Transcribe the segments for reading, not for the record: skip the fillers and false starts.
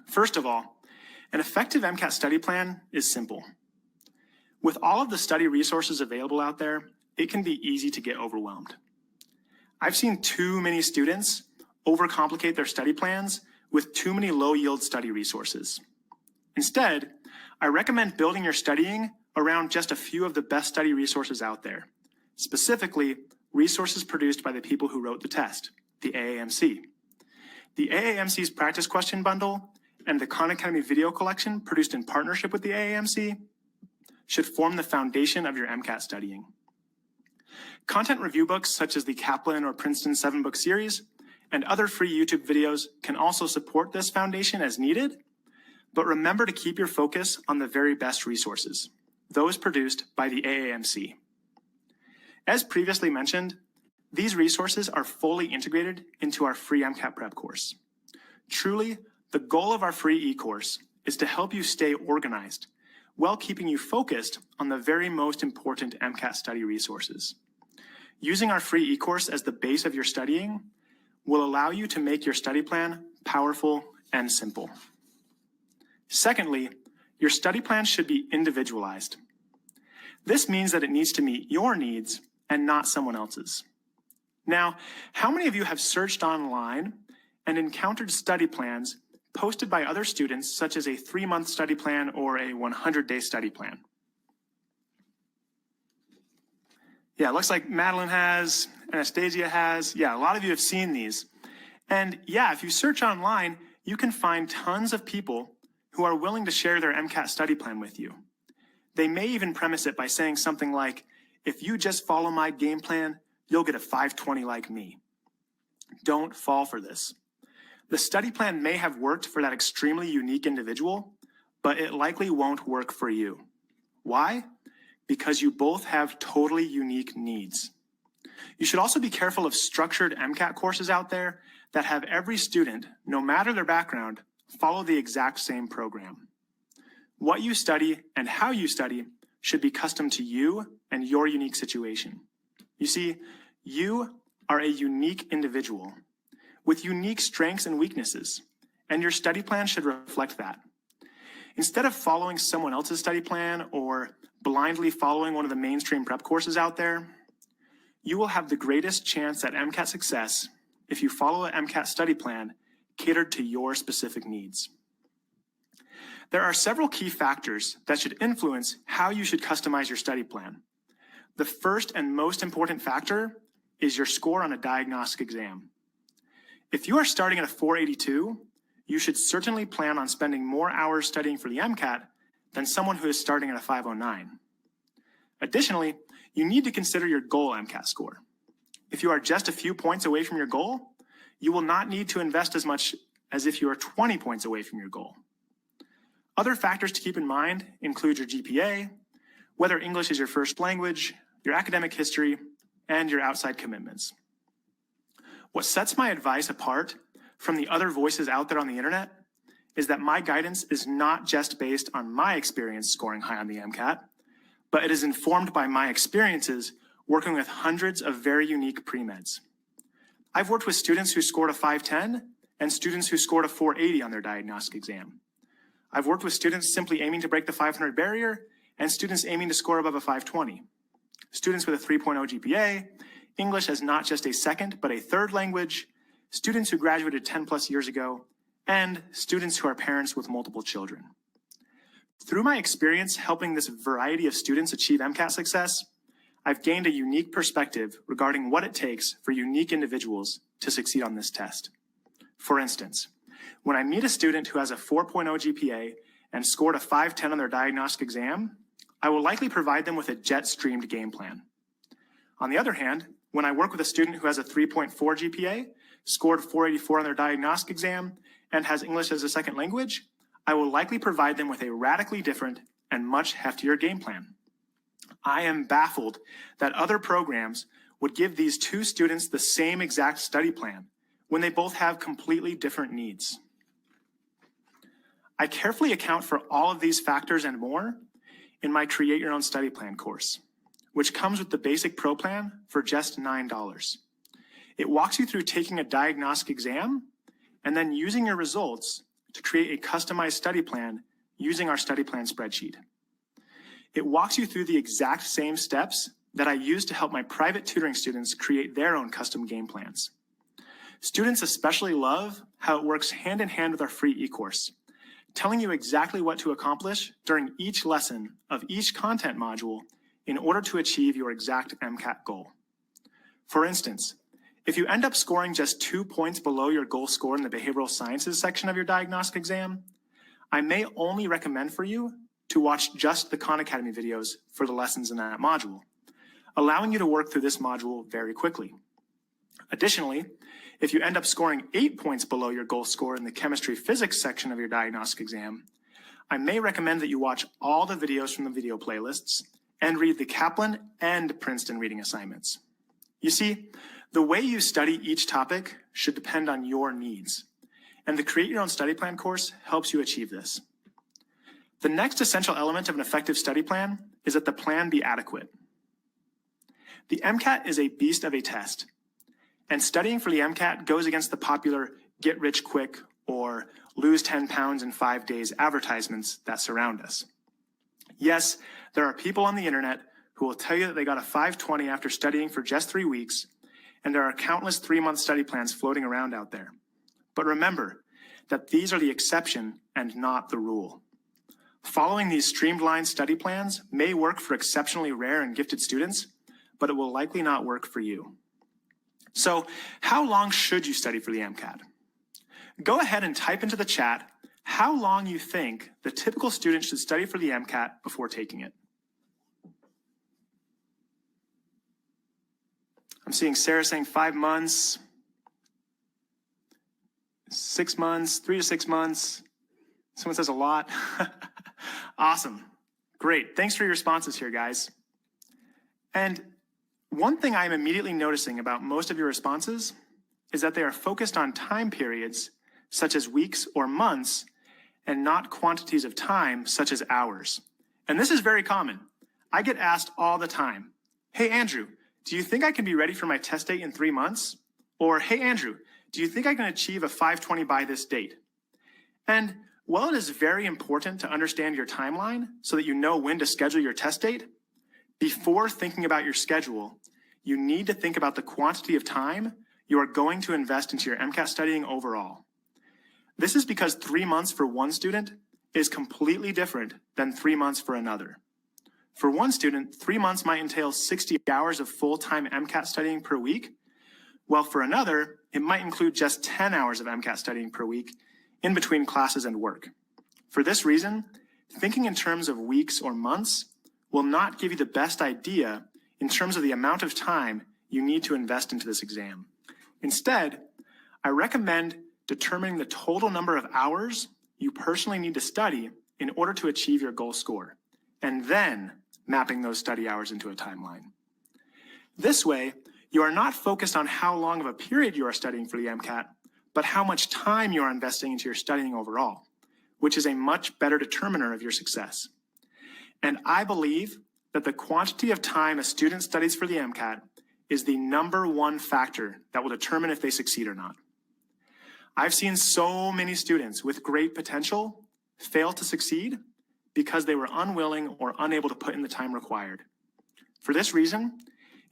First of all, an effective Mcat study plan is simple. With all of the study resources available out there, it can be easy to get overwhelmed. I've seen too many students overcomplicate their study plans with too many low-yield study resources. Instead, I recommend building your studying around just a few of the best study resources out there, specifically resources produced by the people who wrote the test, the AAMC. The AAMC's practice question bundle and the Khan Academy video collection produced in partnership with the AAMC should form the foundation of your Mcat studying. Content review books such as the Kaplan or Princeton 7-book series and other free YouTube videos can also support this foundation as needed, but remember to keep your focus on the very best resources, those produced by the AAMC. As previously mentioned, these resources are fully integrated into our free Mcat prep course. Truly, the goal of our free e-course is to help you stay organized while keeping you focused on the very most important Mcat study resources. Using our free e-course as the base of your studying will allow you to make your study plan powerful and simple. Secondly, your study plan should be individualized. This means that it needs to meet your needs and not someone else's. Now, how many of you have searched online and encountered study plans posted by other students, such as a 3-month study plan or a 100-day study plan? Yeah, it looks like Madeline has, Anastasia has. Yeah, a lot of you have seen these. And yeah, if you search online, you can find tons of people who are willing to share their Mcat study plan with you. They may even premise it by saying something like, if you just follow my game plan, you'll get a 520 like me. Don't fall for this. The study plan may have worked for that extremely unique individual, but it likely won't work for you. Why? Because you both have totally unique needs. You should also be careful of structured Mcat courses out there that have every student, no matter their background, follow the exact same program. What you study and how you study should be custom to you and your unique situation. You see, you are a unique individual with unique strengths and weaknesses, and your study plan should reflect that. Instead of following someone else's study plan or blindly following one of the mainstream prep courses out there, you will have the greatest chance at Mcat success if you follow an Mcat study plan catered to your specific needs. There are several key factors that should influence how you should customize your study plan. The first and most important factor is your score on a diagnostic exam. If you are starting at a 482, you should certainly plan on spending more hours studying for the Mcat than someone who is starting at a 509. Additionally, you need to consider your goal Mcat score. If you are just a few points away from your goal, you will not need to invest as much as if you are 20 points away from your goal. Other factors to keep in mind include your GPA, whether English is your first language, your academic history, and your outside commitments. What sets my advice apart from the other voices out there on the internet is that my guidance is not just based on my experience scoring high on the Mcat, but it is informed by my experiences working with hundreds of very unique pre-meds. I've worked with students who scored a 510 and students who scored a 480 on their diagnostic exam. I've worked with students simply aiming to break the 500 barrier and students aiming to score above a 520. Students with a 3.0 GPA, English as not just a second but a third language, students who graduated 10 plus years ago, and students who are parents with multiple children. Through my experience helping this variety of students achieve Mcat success, I've gained a unique perspective regarding what it takes for unique individuals to succeed on this test. For instance, when I meet a student who has a 4.0 GPA and scored a 510 on their diagnostic exam, I will likely provide them with a jet-streamed game plan. On the other hand, when I work with a student who has a 3.4 GPA, scored 484 on their diagnostic exam, and has English as a second language, I will likely provide them with a radically different and much heftier game plan. I am baffled that other programs would give these two students the same exact study plan when they both have completely different needs. I carefully account for all of these factors and more in my Create Your Own Study Plan course, which comes with the basic pro plan for just $9. It walks you through taking a diagnostic exam and then using your results to create a customized study plan using our study plan spreadsheet. It walks you through the exact same steps that I use to help my private tutoring students create their own custom game plans. Students especially love how it works hand in hand with our free e-course, telling you exactly what to accomplish during each lesson of each content module in order to achieve your exact Mcat goal. For instance, if you end up scoring just 2 points below your goal score in the behavioral sciences section of your diagnostic exam, I may only recommend for you to watch just the Khan Academy videos for the lessons in that module, allowing you to work through this module very quickly. Additionally, if you end up scoring 8 points below your goal score in the chemistry physics section of your diagnostic exam, I may recommend that you watch all the videos from the video playlists and read the Kaplan and Princeton reading assignments. You see, the way you study each topic should depend on your needs, and the Create Your Own Study Plan course helps you achieve this. The next essential element of an effective study plan is that the plan be adequate. The Mcat is a beast of a test, and studying for the Mcat goes against the popular get-rich-quick or lose 10 pounds in 5 days advertisements that surround us. Yes, there are people on the internet who will tell you that they got a 520 after studying for just 3 weeks, and there are countless 3-month study plans floating around out there. But remember that these are the exception and not the rule. Following these streamlined study plans may work for exceptionally rare and gifted students, but it will likely not work for you. So how long should you study for the Mcat? Go ahead and type into the chat how long you think the typical student should study for the Mcat before taking it. I'm seeing Sarah saying 5 months, 6 months, 3 to 6 months. Someone says a lot. Awesome. Great. Thanks for your responses here, guys. And one thing I'm immediately noticing about most of your responses is that they are focused on time periods, such as weeks or months, and not quantities of time, such as hours. And this is very common. I get asked all the time, hey, Andrew, do you think I can be ready for my test date in 3 months? Or, hey, Andrew, do you think I can achieve a 520 by this date? And while it is very important to understand your timeline so that you know when to schedule your test date, before thinking about your schedule, you need to think about the quantity of time you are going to invest into your Mcat studying overall. This is because 3 months for one student is completely different than 3 months for another. For one student, 3 months might entail 60 hours of full-time Mcat studying per week, while for another, it might include just 10 hours of Mcat studying per week in between classes and work. For this reason, thinking in terms of weeks or months will not give you the best idea in terms of the amount of time you need to invest into this exam. Instead, I recommend determining the total number of hours you personally need to study in order to achieve your goal score, and then mapping those study hours into a timeline. This way, you are not focused on how long of a period you are studying for the Mcat, but how much time you are investing into your studying overall, which is a much better determiner of your success. And I believe that the quantity of time a student studies for the Mcat is the #1 factor that will determine if they succeed or not. I've seen so many students with great potential fail to succeed because they were unwilling or unable to put in the time required. For this reason,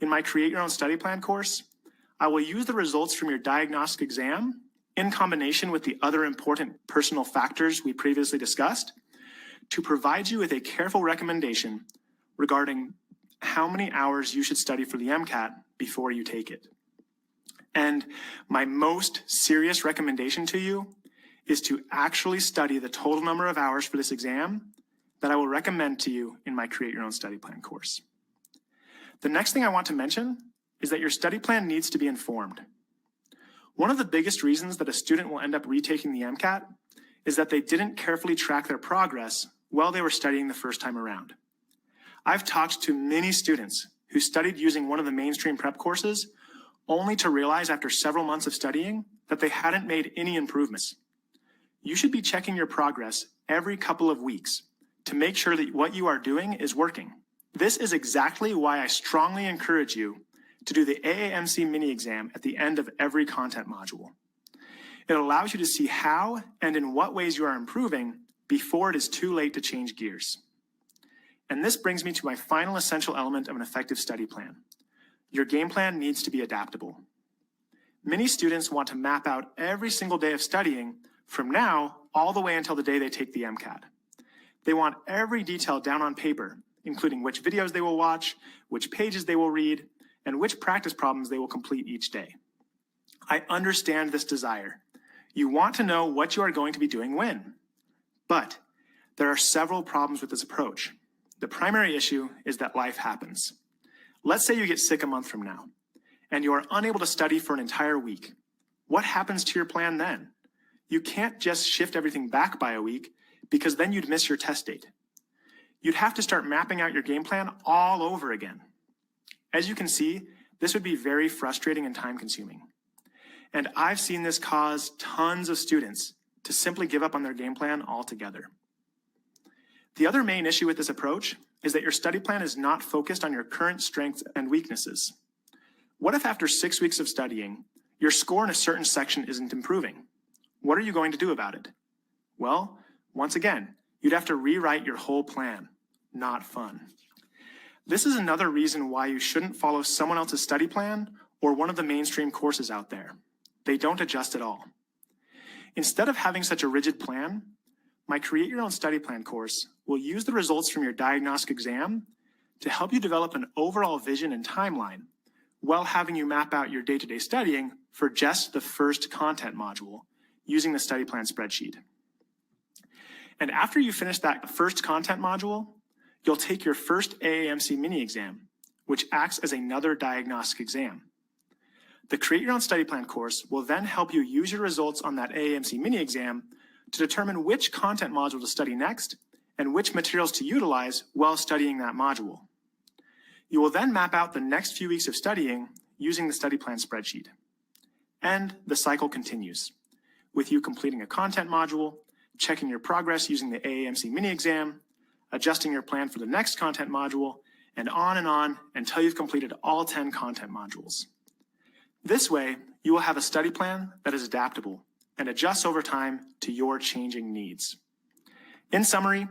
in my Create Your Own Study Plan course, I will use the results from your diagnostic exam in combination with the other important personal factors we previously discussed to provide you with a careful recommendation regarding how many hours you should study for the Mcat before you take it. And my most serious recommendation to you is to actually study the total number of hours for this exam that I will recommend to you in my Create Your Own Study Plan course. The next thing I want to mention is that your study plan needs to be informed. One of the biggest reasons that a student will end up retaking the Mcat is that they didn't carefully track their progress while they were studying the first time around. I've talked to many students who studied using one of the mainstream prep courses only to realize after several months of studying that they hadn't made any improvements. You should be checking your progress every couple of weeks to make sure that what you are doing is working. This is exactly why I strongly encourage you to do the AAMC mini exam at the end of every content module. It allows you to see how and in what ways you are improving before it is too late to change gears. And this brings me to my final essential element of an effective study plan. Your game plan needs to be adaptable. Many students want to map out every single day of studying from now all the way until the day they take the Mcat. They want every detail down on paper, including which videos they will watch, which pages they will read, and which practice problems they will complete each day. I understand this desire. You want to know what you are going to be doing when. But there are several problems with this approach. The primary issue is that life happens. Let's say you get sick a month from now, and you are unable to study for an entire week. What happens to your plan then? You can't just shift everything back by a week, because then you'd miss your test date. You'd have to start mapping out your game plan all over again. As you can see, this would be very frustrating and time-consuming. And I've seen this cause tons of students to simply give up on their game plan altogether. The other main issue with this approach is that your study plan is not focused on your current strengths and weaknesses. What if after 6 weeks of studying, your score in a certain section isn't improving? What are you going to do about it? Well, once again, you'd have to rewrite your whole plan. Not fun. This is another reason why you shouldn't follow someone else's study plan or one of the mainstream courses out there. They don't adjust at all. Instead of having such a rigid plan, my Create Your Own Study Plan course will use the results from your diagnostic exam to help you develop an overall vision and timeline while having you map out your day-to-day studying for just the first content module using the study plan spreadsheet. And after you finish that first content module, you'll take your first AAMC mini exam, which acts as another diagnostic exam. The Create Your Own Study Plan course will then help you use your results on that AAMC mini exam to determine which content module to study next and which materials to utilize while studying that module. You will then map out the next few weeks of studying using the study plan spreadsheet. And the cycle continues, with you completing a content module, checking your progress using the AAMC mini exam, adjusting your plan for the next content module, and on until you've completed all 10 content modules. This way, you will have a study plan that is adaptable and adjusts over time to your changing needs. In summary,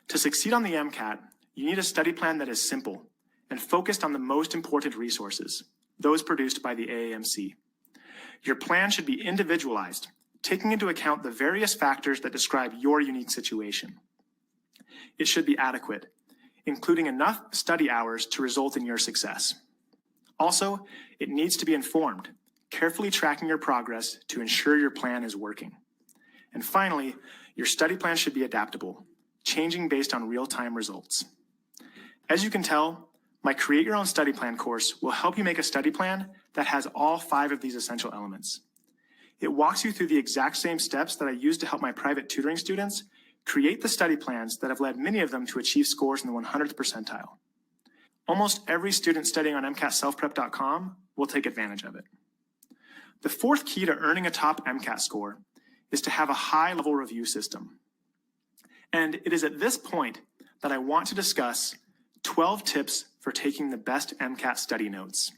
to succeed on the Mcat, you need a study plan that is simple and focused on the most important resources, those produced by the AAMC. Your plan should be individualized, taking into account the various factors that describe your unique situation. It should be adequate, including enough study hours to result in your success. Also, it needs to be informed, carefully tracking your progress to ensure your plan is working. And finally, your study plan should be adaptable, changing based on real-time results. As you can tell, my Create Your Own Study Plan course will help you make a study plan that has all 5 of these essential elements. It walks you through the exact same steps that I use to help my private tutoring students create the study plans that have led many of them to achieve scores in the 100th percentile. Almost every student studying on MCATselfprep.com will take advantage of it. The 4th key to earning a top Mcat score is to have a high-level review system. And it is at this point that I want to discuss 12 tips for taking the best Mcat study notes.